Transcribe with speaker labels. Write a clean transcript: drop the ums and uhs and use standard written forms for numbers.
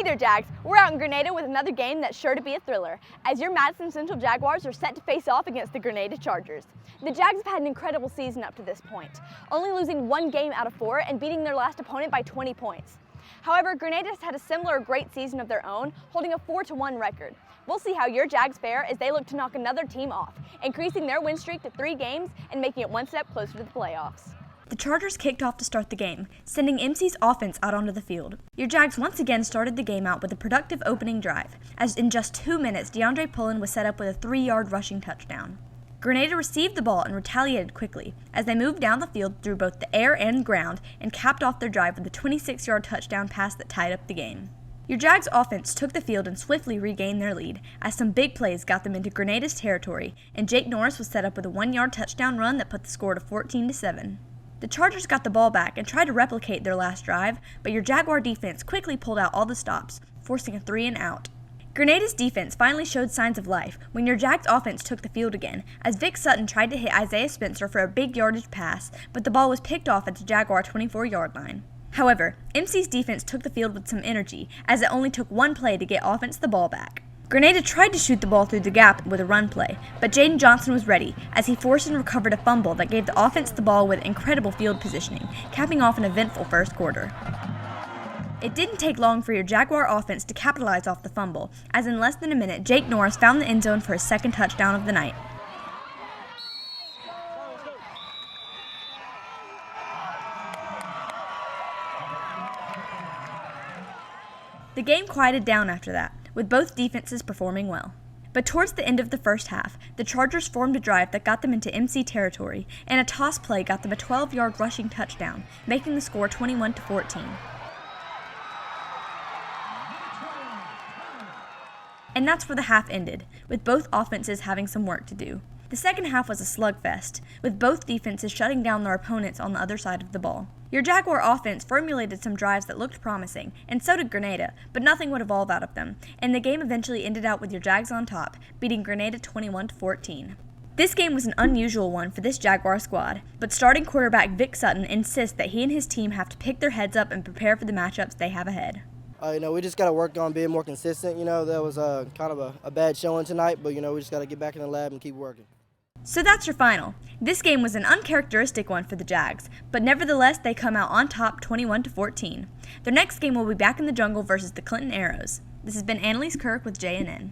Speaker 1: there, Jags. We're out in Grenada with another game that's sure to be a thriller, as your Madison Central Jaguars are set to face off against the Grenada Chargers. The Jags have had an incredible season up to this point, only losing one game out of 4 and beating their last opponent by 20 points. However, Grenada has had a similar great season of their own, holding a 4-1 record. We'll see how your Jags fare as they look to knock another team off, increasing their win streak to 3 games and making it one step closer to the playoffs.
Speaker 2: The Chargers kicked off to start the game, sending MC's offense out onto the field. Your Jags once again started the game out with a productive opening drive, as in just 2 minutes, DeAndre Pullen was set up with a 3-yard rushing touchdown. Grenada received the ball and retaliated quickly, as they moved down the field through both the air and ground and capped off their drive with a 26-yard touchdown pass that tied up the game. Your Jags offense took the field and swiftly regained their lead, as some big plays got them into Grenada's territory, and Jake Norris was set up with a 1-yard touchdown run that put the score to 14-7. The Chargers got the ball back and tried to replicate their last drive, but your Jaguar defense quickly pulled out all the stops, forcing a 3-and-out. Grenada's defense finally showed signs of life when your Jags offense took the field again, as Vic Sutton tried to hit Isaiah Spencer for a big yardage pass, but the ball was picked off at the Jaguar 24-yard line. However, MC's defense took the field with some energy, as it only took one play to get offense the ball back. Grenada tried to shoot the ball through the gap with a run play, but Jaden Johnson was ready, as he forced and recovered a fumble that gave the offense the ball with incredible field positioning, capping off an eventful first quarter. It didn't take long for your Jaguar offense to capitalize off the fumble, as in less than a minute, Jake Norris found the end zone for his second touchdown of the night. The game quieted down after that, with both defenses performing well. But towards the end of the first half, the Chargers formed a drive that got them into MC territory, and a toss play got them a 12-yard rushing touchdown, making the score 21-14. And that's where the half ended, with both offenses having some work to do. The second half was a slugfest, with both defenses shutting down their opponents on the other side of the ball. Your Jaguar offense formulated some drives that looked promising, and so did Grenada, but nothing would evolve out of them, and the game eventually ended out with your Jags on top, beating Grenada 21-14. This game was an unusual one for this Jaguar squad, but starting quarterback Vic Sutton insists that he and his team have to pick their heads up and prepare for the matchups they have ahead.
Speaker 3: We just got to work on being more consistent. That was kind of a bad showing tonight, but, we just got to get back in the lab and keep working.
Speaker 2: So that's your final. This game was an uncharacteristic one for the Jags, but nevertheless they come out on top 21-14. Their next game will be back in the jungle versus the Clinton Arrows. This has been Annalise Kirk with JNN.